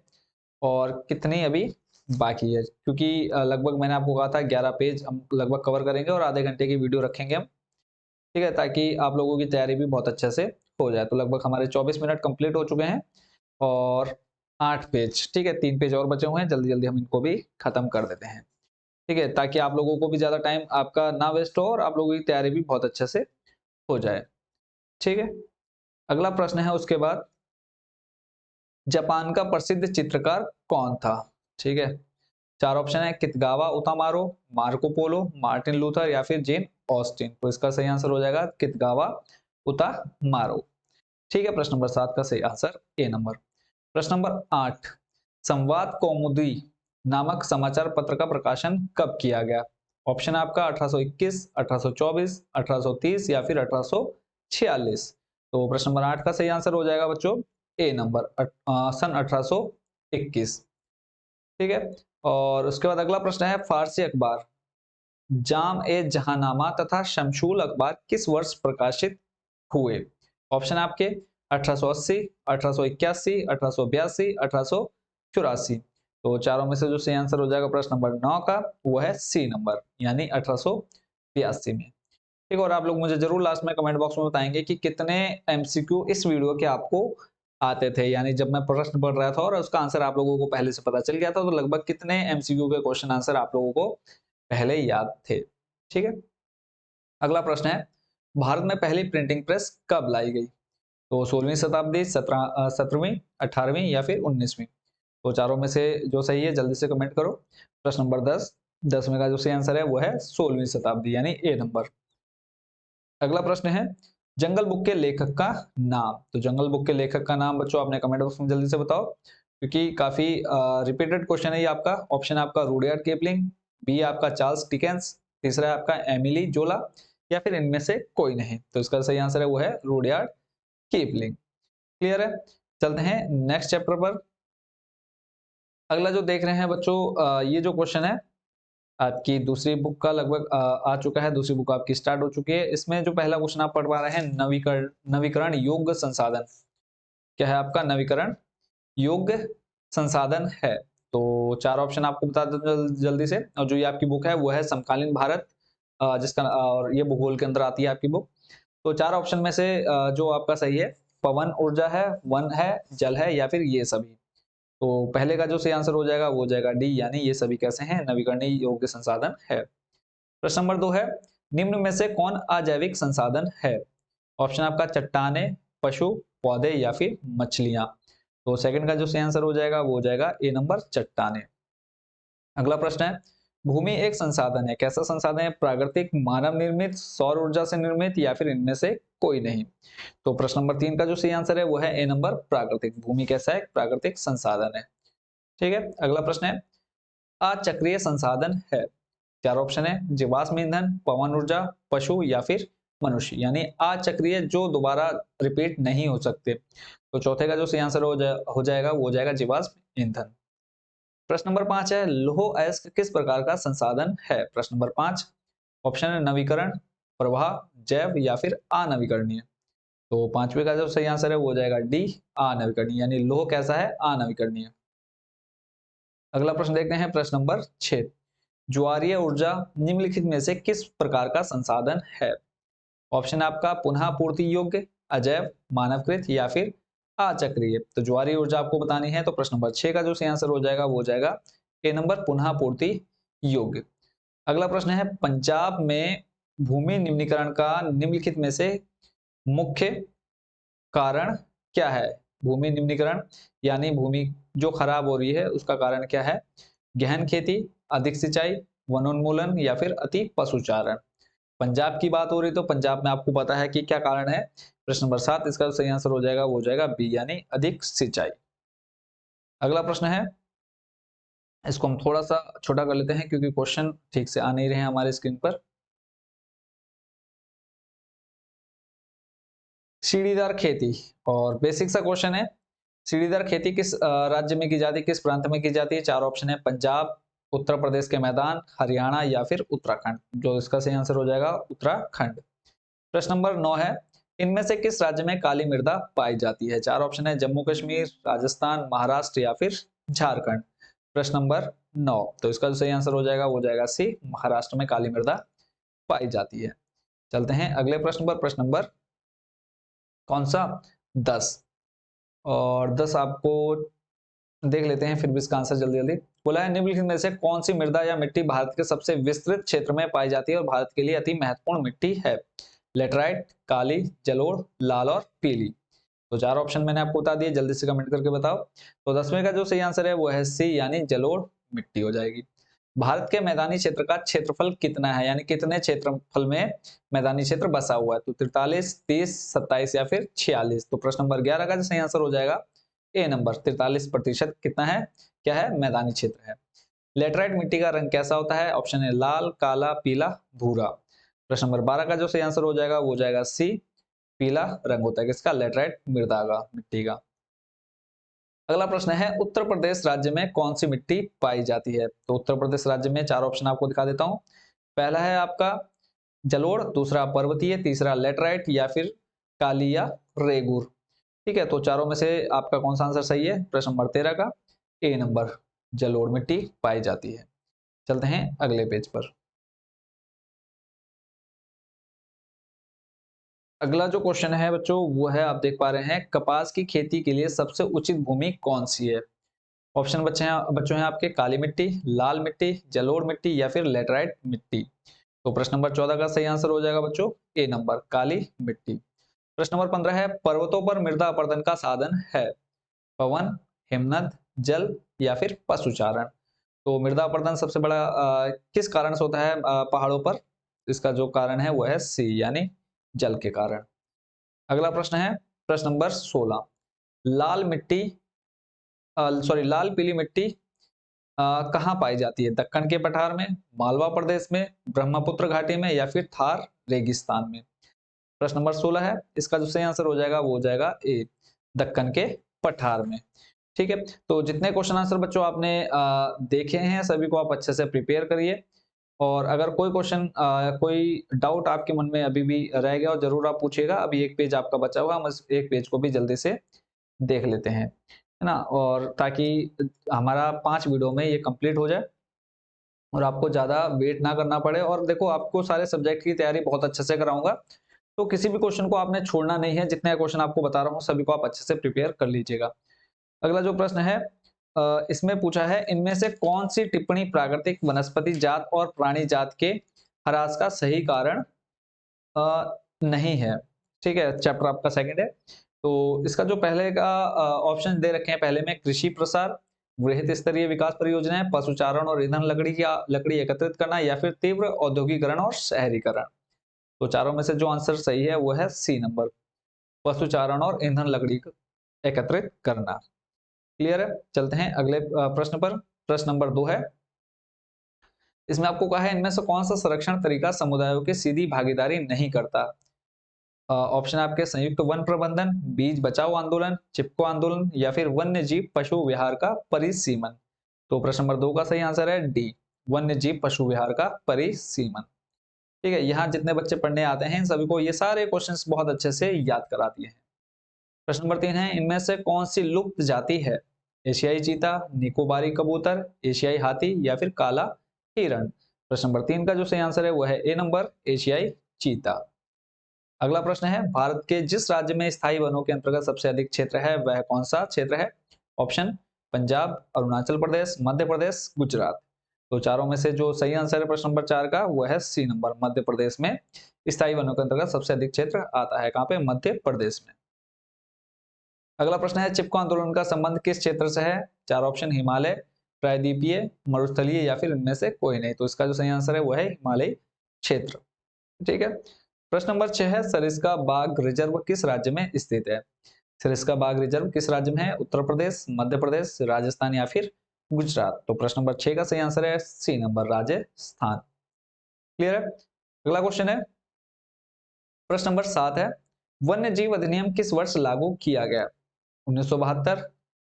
और कितनी अभी बाकी है, क्योंकि लगभग मैंने आपको कहा था 11 पेज हम लगभग कवर करेंगे और आधे घंटे की वीडियो रखेंगे हम। ठीक है, ताकि आप लोगों की तैयारी भी बहुत अच्छे से हो जाए। तो लगभग हमारे 24 मिनट कंप्लीट हो चुके हैं और 8 पेज, ठीक है, 3 पेज और बचे हुए हैं, जल्दी जल्दी हम इनको भी खत्म कर देते हैं। ठीक है, ताकि आप लोगों को भी ज्यादा टाइम आपका ना वेस्ट हो और आप लोगों की तैयारी भी बहुत अच्छे से हो जाए। ठीक है, अगला प्रश्न है उसके बाद, जापान का प्रसिद्ध चित्रकार कौन था? ठीक है, चार ऑप्शन है कितगावा उतामारो, मार्को पोलो, मार्टिन लूथर या फिर जेन ऑस्टिन। तो इसका सही आंसर हो जाएगा कितगावा उतामारो। ठीक है, प्रश्न नंबर 7 का सही आंसर ए नंबर। प्रश्न नंबर 8, संवाद कौमुदी नामक समाचार पत्र का प्रकाशन कब किया गया? ऑप्शन आपका 1821, 1824, 1830 या फिर 1846। तो प्रश्न नंबर 8 का सही आंसर हो जाएगा बच्चों ए नंबर, सन 1821। ठीक है। और उसके बाद अगला प्रश्न है, फारसी अखबार जाम ए जहानामा तथा शमशूल अखबार किस वर्ष प्रकाशित हुए? ऑप्शन आपके 1880, 1881, 1882, 1884। तो चारों में से जो सही आंसर हो जाएगा प्रश्न नंबर 9 का, वो है सी नंबर, यानी 1882 में। ठीक, और आप लोग मुझे जरूर लास्ट में कमेंट बॉक्स में बताएंगे कि कितने एमसीक्यू इस वीडियो के आपको आते थे, यानी जब मैं प्रश्न पढ़ रहा था और उसका आंसर आप लोगों को पहले से पता चल गया था, तो लगभग कितने एमसीक्यू के क्वेश्चन आंसर आप लोगों को पहले याद थे। ठीक है। अगला प्रश्न है, भारत में पहली प्रिंटिंग प्रेस कब लाई गई? तो 16वीं शताब्दी, 17वीं, 18वीं या फिर 19वीं? तो चारों में से जो सही है जल्दी से कमेंट करो। प्रश्न नंबर 10, 10 में का जो सही आंसर है वो है 16वीं शताब्दी, यानी ए नंबर। अगला प्रश्न है, जंगल बुक के लेखक का नाम। तो जंगल बुक के लेखक का नाम बच्चों आपने कमेंट बॉक्स में जल्दी से बताओ, क्योंकि काफी रिपीटेड क्वेश्चन है ये आपका। ऑप्शन आपका रूडयार्ड किपलिंग, बी आपका चार्ल्स डिकेंस, तीसरा है आपका एमिली जोला, या फिर इनमें से कोई नहीं। तो इसका सही आंसर है वो है रूडयार्ड किपलिंग। क्लियर है। चलते हैं नेक्स्ट चैप्टर पर। अगला जो देख रहे हैं बच्चों, ये जो क्वेश्चन है आपकी दूसरी बुक का लगभग आ चुका है, दूसरी बुक आपकी स्टार्ट हो चुकी है। इसमें जो पहला क्वेश्चन आप पढ़ पा रहे हैं, नवीकरण नवीकरण योग्य संसाधन क्या है? आपका नवीकरण योग्य संसाधन है। तो चार ऑप्शन आपको बता दो जल्दी से। और जो ये आपकी बुक है वो है समकालीन भारत, जिसका और ये भूगोल के अंदर आती है आपकी बुक। तो चार ऑप्शन में से जो आपका सही है, पवन ऊर्जा है, वन है, जल है, या फिर ये सभी। तो पहले का जो सही आंसर हो जाएगा वो हो जाएगा डी, यानी ये सभी कैसे हैं? नवीकरणीय योग्य संसाधन है। प्रश्न नंबर 2 है, निम्न में से कौन अजैविक संसाधन है? ऑप्शन आपका चट्टाने, पशु, पौधे या फिर मछलियां। तो सेकंड का जो सही आंसर हो जाएगा वो हो जाएगा ए नंबर, चट्टाने। अगला प्रश्न है, भूमि एक संसाधन है, कैसा संसाधन है? प्राकृतिक, मानव निर्मित, सौर ऊर्जा से निर्मित, या फिर इनमें से कोई नहीं। तो प्रश्न नंबर 3 का जो सही आंसर है वो है ए नंबर, प्राकृतिक। भूमि कैसा है? प्राकृतिक संसाधन है। ठीक है। अगला प्रश्न है, अचक्रीय संसाधन है। चार ऑप्शन है, जीवाश्म ईंधन, पवन ऊर्जा, पशु या फिर मनुष्य, यानी अचक्रीय जो दोबारा रिपीट नहीं हो सकते। तो चौथे का जो सही आंसर हो जाएगा वो हो जाएगा जीवाश्म ईंधन। प्रश्न नंबर 5 है, लौह अयस्क किस प्रकार का संसाधन है? प्रश्न नंबर 5, ऑप्शन है नवीकरण, प्रवाह, जैव या फिर अनवीकरणीय। तो पांचवे का जो सही आंसर है वो हो जाएगा डी, अनवीकरणीय, यानी लौह कैसा है? अनवीकरणीय। अगला प्रश्न देखते हैं, प्रश्न नंबर 6, ज्वारीय ऊर्जा निम्नलिखित में से किस प्रकार का संसाधन है? ऑप्शन आपका पुनः पूर्ति योग्य, अजैव, मानवकृत या फिर अचक्रीय। तो ज्वारीय ऊर्जा आपको बतानी है, तो प्रश्न नंबर 6 का जो सही आंसर हो जाएगा वो हो जाएगा ए नंबर, पुनः पूर्ति योग्य। अगला प्रश्न है, पंजाब में भूमि निम्नीकरण का निम्नलिखित में से मुख्य कारण क्या है? भूमि निम्नीकरण यानी भूमि जो खराब हो रही है उसका कारण क्या है? गहन खेती, अधिक सिंचाई, वनोन्मूलन या फिर अति पशुचारण। पंजाब की बात हो रही तो पंजाब में आपको पता है कि क्या कारण है। प्रश्न नंबर 7, इसका सही आंसर हो जाएगा वो हो जाएगा बी, यानी अधिक सिंचाई। अगला प्रश्न है, इसको हम थोड़ा सा छोटा कर लेते हैं क्योंकि क्वेश्चन ठीक से आ नहीं रहे हैं हमारे स्क्रीन पर। सीढ़ीदार खेती, और बेसिक सा क्वेश्चन है, सीढ़ीदार खेती किस राज्य में की जाती है, किस प्रांत में की जाती है? चार ऑप्शन है, पंजाब, उत्तर प्रदेश के मैदान, हरियाणा या फिर उत्तराखंड। जो इसका सही आंसर हो जाएगा उत्तराखंड। प्रश्न नंबर 9 है, इनमें से किस राज्य में काली मृदा पाई जाती है? चार ऑप्शन है, जम्मू कश्मीर, राजस्थान, महाराष्ट्र या फिर झारखंड। प्रश्न नंबर 9, तो इसका जो सही आंसर हो जाएगा वो हो जाएगा सी, महाराष्ट्र में काली मृदा पाई जाती है। चलते हैं अगले प्रश्न पर। प्रश्न नंबर कौन सा? 10। और 10 आपको देख लेते हैं फिर भी इसका आंसर जल्दी जल्दी। बोला है, निम्नलिखित में से कौन सी मृदा या मिट्टी भारत के सबसे विस्तृत क्षेत्र में पाई जाती है और भारत के लिए अति महत्वपूर्ण मिट्टी है? लेटराइट, काली, जलोढ़, लाल और पीली। तो चार ऑप्शन मैंने आपको बता दिए, जल्दी से कमेंट करके बताओ। तो 10वें का जो सही आंसर है वो है सी, यानी जलोढ़ मिट्टी हो जाएगी। भारत के मैदानी क्षेत्र का क्षेत्रफल कितना है, यानी कितने क्षेत्रफल में मैदानी क्षेत्र बसा हुआ है? तो 43, 30, 27 या फिर 46। तो प्रश्न नंबर 11 का जो सही आंसर हो जाएगा ए नंबर, 43% कितना है, क्या है? मैदानी क्षेत्र है। लेटराइट मिट्टी का रंग कैसा होता है? ऑप्शन है लाल, काला, पीला, भूरा। प्रश्न नंबर 12 का जो सही आंसर हो जाएगा वो हो जाएगा सी, पीला रंग होता है किसका, लेटराइट मृदा का, मिट्टी का। अगला प्रश्न है उत्तर प्रदेश राज्य में कौन सी मिट्टी पाई जाती है। तो उत्तर प्रदेश राज्य में चार ऑप्शन आपको दिखा देता हूं। पहला है आपका जलोढ़, दूसरा पर्वतीय, तीसरा लेटराइट या फिर काली या रेगुर। ठीक है, तो चारों में से आपका कौन सा आंसर सही है, प्रश्न नंबर 13 का ए नंबर जलोढ़ मिट्टी पाई जाती है। चलते हैं अगले पेज पर। अगला जो क्वेश्चन है बच्चों वो है, आप देख पा रहे हैं, कपास की खेती के लिए सबसे उचित भूमि कौन सी है। ऑप्शन बच्चों हैं आपके काली मिट्टी, लाल मिट्टी, जलोढ़ मिट्टी या फिर लेटराइट मिट्टी। तो प्रश्न नंबर 14 का सही आंसर हो जाएगा बच्चों ए नंबर काली मिट्टी। प्रश्न नंबर 15 है पर्वतों पर मृदा अपर्दन का साधन है पवन, हिमनद, जल या फिर पशुचारण। तो मृदा अपर्दन सबसे बड़ा किस कारण से होता है पहाड़ों पर। इसका जो कारण है वो है सी यानी जल के कारण। अगला प्रश्न है प्रश्न नंबर 16, लाल मिट्टी लाल पीली मिट्टी कहाँ पाई जाती है, दक्कन के पठार में, मालवा प्रदेश में, ब्रह्मपुत्र घाटी में या फिर थार रेगिस्तान में। प्रश्न नंबर 16 है, इसका जो सही आंसर हो जाएगा वो हो जाएगा ए दक्कन के पठार में। ठीक है, तो जितने क्वेश्चन आंसर बच्चों आपने देखे हैं सभी को आप अच्छे से प्रिपेयर करिए, और अगर कोई क्वेश्चन कोई डाउट आपके मन में अभी भी रह गया और जरूर आप पूछिएगा। अभी एक पेज आपका बचा हुआ, हम इस एक पेज को भी जल्दी से देख लेते हैं, है ना, और ताकि हमारा 5 वीडियो में ये कंप्लीट हो जाए और आपको ज़्यादा वेट ना करना पड़े। और देखो आपको सारे सब्जेक्ट की तैयारी बहुत अच्छे से कराऊंगा, तो किसी भी क्वेश्चन को आपने छोड़ना नहीं है। जितने क्वेश्चन आपको बता रहा हूँ सभी को आप अच्छे से प्रिपेयर कर लीजिएगा। अगला जो प्रश्न है इसमें पूछा है इनमें से कौन सी टिप्पणी प्राकृतिक वनस्पति जात और प्राणी जात के ह्रास का सही कारण नहीं है। ठीक है, चैप्टर आपका सेकंड है। तो इसका जो पहले का ऑप्शन दे रखे हैं, पहले में कृषि प्रसार, वृहत स्तरीय विकास परियोजनाएं, पशुचारण और ईंधन लकड़ी एकत्रित करना या फिर तीव्र औद्योगिकरण और शहरीकरण। तो चारों में से जो आंसर सही है वो है सी नंबर पशुचारण और ईंधन लकड़ी एकत्रित करना। क्लियर है, चलते हैं अगले प्रश्न पर। प्रश्न नंबर 2 है, इसमें आपको कहा है इनमें से कौन सा संरक्षण तरीका समुदायों की सीधी भागीदारी नहीं करता। ऑप्शन आपके संयुक्त वन प्रबंधन, बीज बचाओ आंदोलन, चिपको आंदोलन या फिर वन्य जीव पशु विहार का परिसीमन। तो प्रश्न नंबर 2 का सही आंसर है डी वन्य जीव पशु विहार का परिसीमन। ठीक है, यहाँ जितने बच्चे पढ़ने आते हैं सभी को ये सारे क्वेश्चंस बहुत अच्छे से याद करा दिए हैं। प्रश्न नंबर 3 है, इनमें से कौन सी लुप्त जाति है, एशियाई चीता, निकोबारी कबूतर, एशियाई हाथी या फिर काला हिरण। प्रश्न नंबर 3 का जो सही आंसर है वो है ए नंबर एशियाई चीता। अगला प्रश्न है, भारत के जिस राज्य में स्थायी वनों के अंतर्गत सबसे अधिक क्षेत्र है वह कौन सा क्षेत्र है। ऑप्शन पंजाब, अरुणाचल प्रदेश, मध्य प्रदेश, गुजरात। तो चारों में से जो सही आंसर है प्रश्न नंबर 4 का वो है सी नंबर मध्य प्रदेश में स्थायी वनों के अंतर्गत सबसे अधिक क्षेत्र आता है, कहां पे, मध्य प्रदेश में। अगला प्रश्न है, चिपको आंदोलन का संबंध किस क्षेत्र से है। चार ऑप्शन हिमालय, प्रायद्वीपीय, मरुस्थलीय या फिर इनमें से कोई नहीं। तो इसका जो सही आंसर है वो है हिमालय क्षेत्र। ठीक है, प्रश्न नंबर 6 है, सरिस्का बाघ रिजर्व किस राज्य में स्थित है। सरिस्का बाघ रिजर्व किस राज्य में है, उत्तर प्रदेश, मध्य प्रदेश, राजस्थान या फिर गुजरात। तो प्रश्न नंबर 6 का सही आंसर है सी नंबर राजस्थान। क्लियर है। अगला क्वेश्चन है प्रश्न नंबर 7 है, वन्य जीव अधिनियम किस वर्ष लागू किया गया। 1972,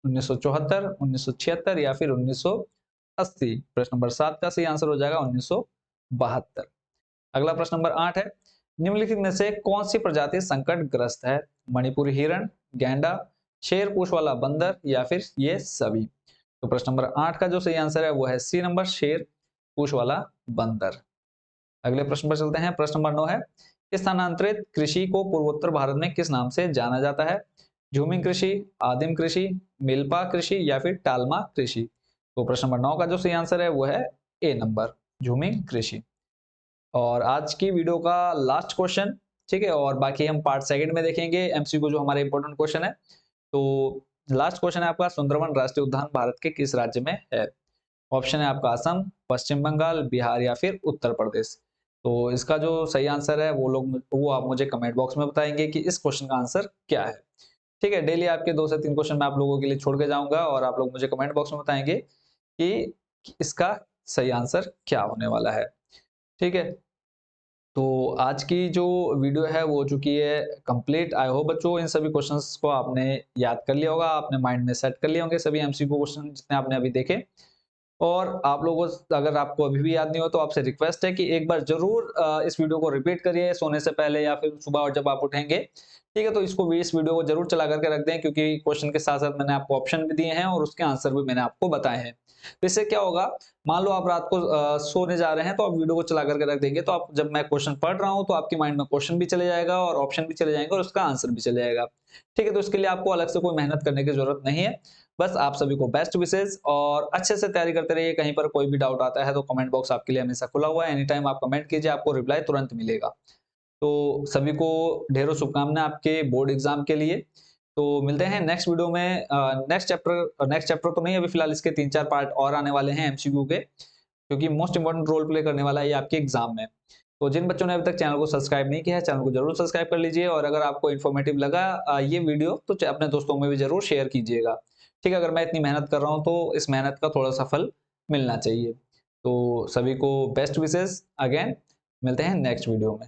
1974, 1976 या फिर 1980। प्रश्न नंबर 7 का सही आंसर हो जाएगा 1972। अगला प्रश्न नंबर 8 है, निम्नलिखित में से कौन सी प्रजाति संकट ग्रस्त है। मणिपुरी हिरण, गैंडा, शेर पूंछ वाला बंदर या फिर ये सभी। तो प्रश्न नंबर 8 का जो सही आंसर है वो है सी नंबर शेर पूंछ वाला बंदर। अगले प्रश्न पर चलते हैं। प्रश्न नंबर 9 है, स्थानांतरित कृषि को पूर्वोत्तर भारत में किस नाम से जाना जाता है। झूमिंग कृषि, आदिम कृषि, मिल्पा कृषि या फिर टालमा कृषि। तो प्रश्न नंबर 9 का जो सही आंसर है वो है ए नंबर झूमिंग कृषि। और आज की वीडियो का लास्ट क्वेश्चन, ठीक है, और बाकी हम पार्ट सेकंड में देखेंगे एमसीक्यू जो हमारे इंपॉर्टेंट क्वेश्चन है। तो लास्ट क्वेश्चन है आपका, सुंदरवन राष्ट्रीय उद्यान भारत के किस राज्य में है। ऑप्शन है आपका असम, पश्चिम बंगाल, बिहार या फिर उत्तर प्रदेश। तो इसका जो सही आंसर है वो आप मुझे कमेंट बॉक्स में बताएंगे कि इस क्वेश्चन का आंसर क्या है। ठीक है, डेली आपके 2 से 3 क्वेश्चन मैं आप लोगों के लिए छोड़ के जाऊंगा और आप लोग मुझे कमेंट बॉक्स में बताएंगे कि इसका सही आंसर क्या होने वाला है। ठीक है, तो आज की जो वीडियो है वो हो चुकी है कंप्लीट। आई होप बच्चों इन सभी क्वेश्चंस को आपने याद कर लिया होगा, आपने माइंड में सेट कर लिए होंगे सभी एमसीक्यू क्वेश्चन जितने आपने अभी देखे। और आप लोगों अगर आपको अभी भी याद नहीं हो तो आपसे रिक्वेस्ट है कि एक बार जरूर इस वीडियो को रिपीट करिए सोने से पहले या फिर सुबह और जब आप उठेंगे। ठीक है, तो इसको भी इस वीडियो को जरूर चला करके रख दें, क्योंकि क्वेश्चन के साथ साथ मैंने आपको ऑप्शन भी दिए हैं और उसके आंसर भी मैंने आपको बताए हैं। तो इससे क्या होगा, मान लो आप रात को सोने जा रहे हैं तो आप वीडियो को चला करके रख देंगे, तो आप जब मैं क्वेश्चन पढ़ रहा हूं तो आपके माइंड में क्वेश्चन भी चले जाएगा और ऑप्शन भी चले जाएंगे और उसका आंसर भी चले जाएगा। ठीक है, तो इसके लिए आपको अलग से कोई मेहनत करने की जरूरत नहीं है। बस आप सभी को बेस्ट विशेस और अच्छे से तैयारी करते रहिए। कहीं पर कोई भी डाउट आता है तो कमेंट बॉक्स आपके लिए हमेशा खुला हुआ है। एनी टाइम आप कमेंट कीजिए, आपको रिप्लाई तुरंत मिलेगा। तो सभी को ढेरों शुभकामनाएं आपके बोर्ड एग्जाम के लिए। तो मिलते हैं नेक्स्ट वीडियो में। नेक्स्ट चैप्टर तो नहीं, अभी फिलहाल इसके 3-4 पार्ट और आने वाले हैं एमसीक्यू के, क्योंकि मोस्ट इंपोर्टेंट रोल प्ले करने वाला है ये आपके एग्जाम में। तो जिन बच्चों ने अभी तक चैनल को सब्सक्राइब नहीं किया है, चैनल को जरूर सब्सक्राइब कर लीजिए। और अगर आपको इन्फॉर्मेटिव लगा ये वीडियो तो अपने दोस्तों में भी जरूर शेयर कीजिएगा। ठीक है, अगर मैं इतनी मेहनत कर रहा हूँ तो इस मेहनत का थोड़ा सा फल मिलना चाहिए। तो सभी को बेस्ट विशेस अगेन। मिलते हैं नेक्स्ट वीडियो में।